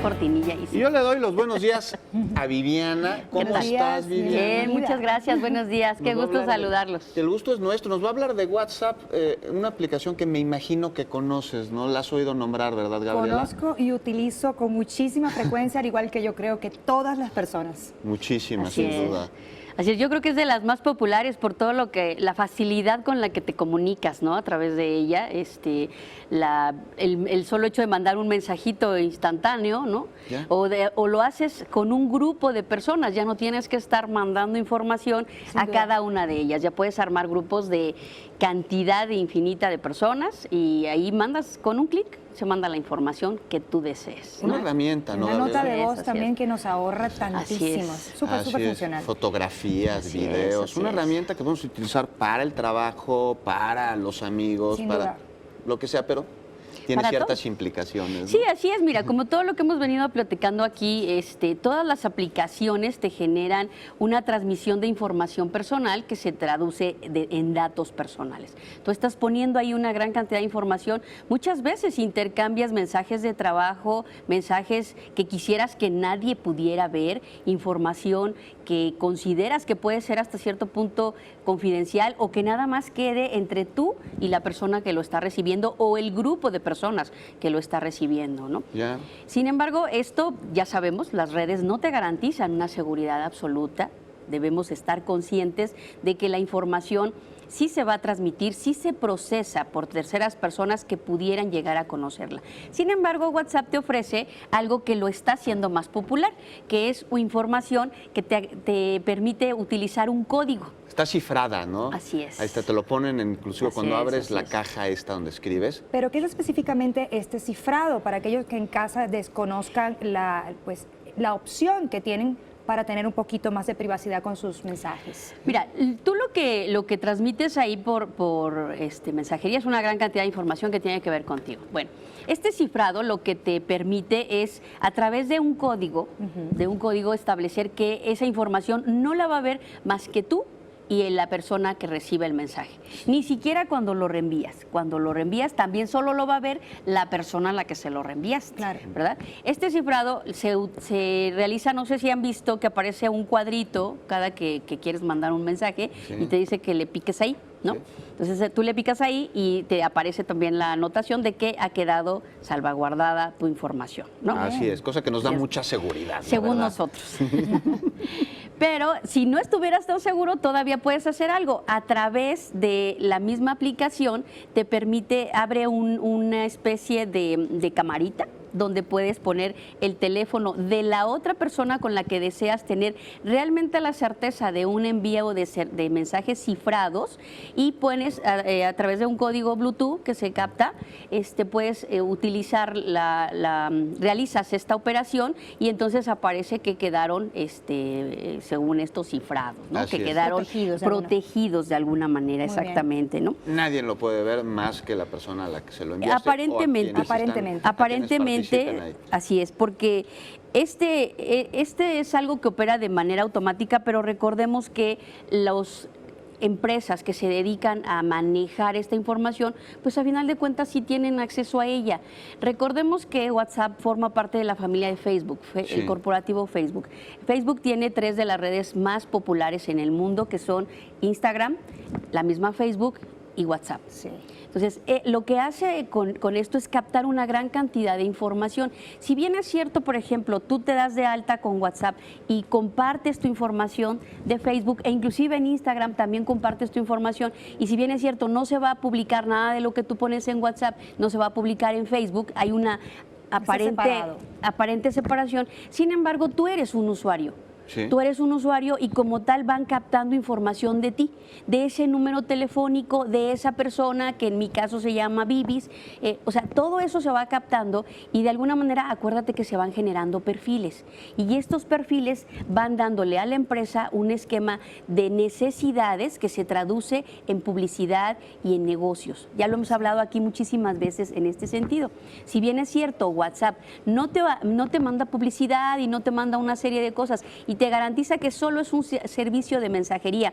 cortinilla. Y yo le doy los buenos días a Viviana. ¿Cómo estás, Viviana? Bien, muchas gracias, buenos días. Qué gusto saludarlos. El gusto es nuestro. Nos va a hablar de WhatsApp, una aplicación que me imagino que conoces, ¿no? La has oído nombrar, ¿verdad, Gabriela? Conozco y utilizo con muchísima frecuencia, al igual que yo creo que todas las personas. Muchísimas, sin duda. Así es, yo creo que es de las más populares por todo lo que, la facilidad con la que te comunicas, ¿no? A través de ella, el solo hecho de mandar un mensajito instantáneo, ¿no? O lo haces con un grupo de personas, ya no tienes que estar mandando información a cada una de ellas, ya puedes armar grupos de cantidad infinita de personas y ahí mandas con un clic. Se manda la información que tú desees, ¿no? Una herramienta, ¿no? Una nota de voz así también que nos ahorra tantísimo. Súper funcional. Fotografías, videos. Una herramienta que podemos utilizar para el trabajo, para los amigos, para lo que sea, pero tiene ciertas implicaciones, ¿no? Sí, así es. Mira, como todo lo que hemos venido platicando aquí, todas las aplicaciones te generan una transmisión de información personal que se traduce en datos personales. Tú estás poniendo ahí una gran cantidad de información. Muchas veces intercambias mensajes de trabajo, mensajes que quisieras que nadie pudiera ver, información que consideras que puede ser hasta cierto punto confidencial o que nada más quede entre tú y la persona que lo está recibiendo o el grupo de personas que lo está recibiendo, ¿no? Sin embargo, esto ya sabemos, las redes no te garantizan una seguridad absoluta. Debemos estar conscientes de que la información sí se va a transmitir, sí se procesa por terceras personas que pudieran llegar a conocerla. Sin embargo, WhatsApp te ofrece algo que lo está haciendo más popular, que es información que te permite utilizar un código. Está cifrada, ¿no? Así es. Ahí está, te lo ponen inclusive cuando abres la caja esta donde escribes. Pero ¿qué es específicamente este cifrado para aquellos que en casa desconozcan la opción que tienen para tener un poquito más de privacidad con sus mensajes? Mira, tú lo que transmites ahí por mensajería es una gran cantidad de información que tiene que ver contigo. Bueno, este cifrado lo que te permite es, a través de un código, establecer que esa información no la va a ver más que tú y la persona que recibe el mensaje. Ni siquiera cuando lo reenvías. Cuando lo reenvías también solo lo va a ver la persona a la que se lo reenvías, ¿verdad? Este cifrado se realiza, no sé si han visto que aparece un cuadrito cada que quieres mandar un mensaje y te dice que le piques ahí, ¿no? Sí. Entonces tú le picas ahí y te aparece también la anotación de que ha quedado salvaguardada tu información, ¿no? Así es, cosa que nos da mucha seguridad. Según nosotros. Pero si no estuvieras tan seguro, todavía puedes hacer algo. A través de la misma aplicación te permite, abre una especie de camarita donde puedes poner el teléfono de la otra persona con la que deseas tener realmente la certeza de un envío de mensajes cifrados y pones a través de un código Bluetooth que se capta, puedes utilizar realizas esta operación y entonces aparece que quedaron según estos cifrados, ¿no? Que quedaron protegidos de alguna manera, exactamente, ¿no? Nadie lo puede ver más que la persona a la que se lo enviaste. Aparentemente, así es, porque este es algo que opera de manera automática, pero recordemos que las empresas que se dedican a manejar esta información, pues a final de cuentas sí tienen acceso a ella. Recordemos que WhatsApp forma parte de la familia de Facebook, el corporativo Facebook. Facebook tiene 3 de las redes más populares en el mundo, que son Instagram, la misma Facebook y WhatsApp. Sí. Entonces, lo que hace con esto es captar una gran cantidad de información. Si bien es cierto, por ejemplo, tú te das de alta con WhatsApp y compartes tu información de Facebook e inclusive en Instagram también compartes tu información, y si bien es cierto, no se va a publicar nada de lo que tú pones en WhatsApp, no se va a publicar en Facebook, hay una aparente separación. Sin embargo, tú eres un usuario. Sí. Tú eres un usuario y como tal van captando información de ti, de ese número telefónico, de esa persona que en mi caso se llama Bibis, o sea, todo eso se va captando y de alguna manera acuérdate que se van generando perfiles y estos perfiles van dándole a la empresa un esquema de necesidades que se traduce en publicidad y en negocios. Ya lo hemos hablado aquí muchísimas veces en este sentido. Si bien es cierto, WhatsApp no te manda publicidad y no te manda una serie de cosas y te garantiza que solo es un servicio de mensajería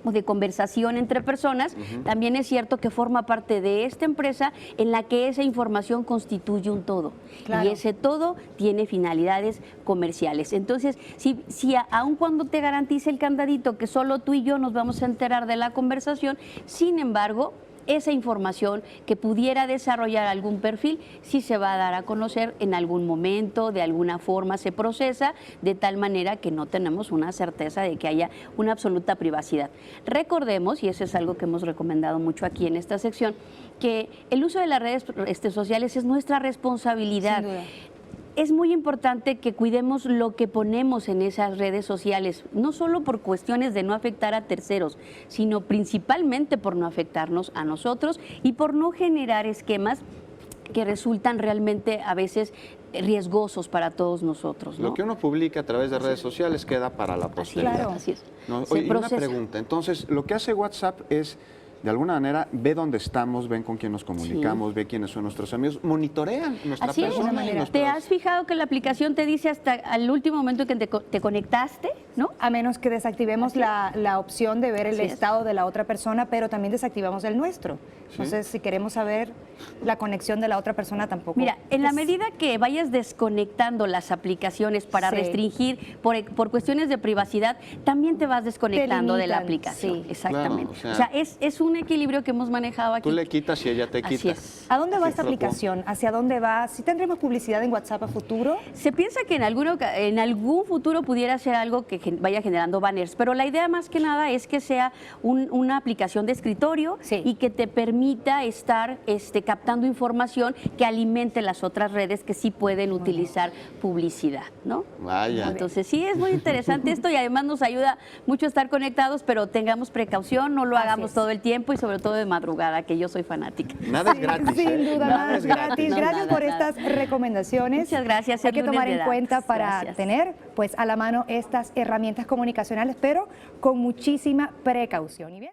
o de conversación entre personas, también es cierto que forma parte de esta empresa en la que esa información constituye un todo. Claro. Y ese todo tiene finalidades comerciales. Entonces, si aun cuando te garantice el candadito que solo tú y yo nos vamos a enterar de la conversación, sin embargo, esa información que pudiera desarrollar algún perfil sí se va a dar a conocer en algún momento, de alguna forma se procesa, de tal manera que no tenemos una certeza de que haya una absoluta privacidad. Recordemos, y eso es algo que hemos recomendado mucho aquí en esta sección, que el uso de las redes sociales es nuestra responsabilidad. Sin duda. Es muy importante que cuidemos lo que ponemos en esas redes sociales, no solo por cuestiones de no afectar a terceros, sino principalmente por no afectarnos a nosotros y por no generar esquemas que resultan realmente a veces riesgosos para todos nosotros, ¿no? Lo que uno publica a través de redes sociales queda para la posteridad. Claro. Así es. ¿No? Se Oye, y una procesa. pregunta, entonces, lo que hace WhatsApp es, de alguna manera, ve dónde estamos, ven con quién nos comunicamos, ve quiénes son nuestros amigos, monitorean nuestra Así es. persona. y ¿Te nuestras- has fijado que la aplicación te dice hasta al último momento que te conectaste, ¿no? A menos que desactivemos la opción de ver el Así es. estado de la otra persona, pero también desactivamos el nuestro. Sí. Entonces, si queremos saber la conexión de la otra persona, tampoco. Mira, en la es- medida que vayas desconectando las aplicaciones para Sí. restringir por cuestiones de privacidad, también te vas desconectando de la limitan, aplicación. sí. Exactamente. Claro, o sea, es un equilibrio que hemos manejado aquí. Tú le quitas y ella te Así quita. es. ¿A dónde va Sí, esta pero tú- aplicación? ¿Hacia dónde va? ¿Sí tendremos publicidad en WhatsApp a futuro? Se piensa que en algún futuro pudiera ser algo que vaya generando banners, pero la idea más que nada es que sea una aplicación de escritorio Sí. y que te permita estar captando información que alimente las otras redes que sí pueden utilizar publicidad, ¿no? Vaya. Entonces sí es muy interesante esto y además nos ayuda mucho a estar conectados, pero tengamos precaución, no lo Así hagamos es. todo el tiempo y sobre todo de madrugada, que yo soy fanática. Nada es gratis. Sin ¿eh? duda, Nada nada es es gratis. No, Gracias nada, por nada. estas recomendaciones. Muchas gracias, Hay es que lunes tomar de en datos. cuenta para Gracias. tener pues a la mano estas herramientas comunicacionales, pero con muchísima precaución. ¿Y bien?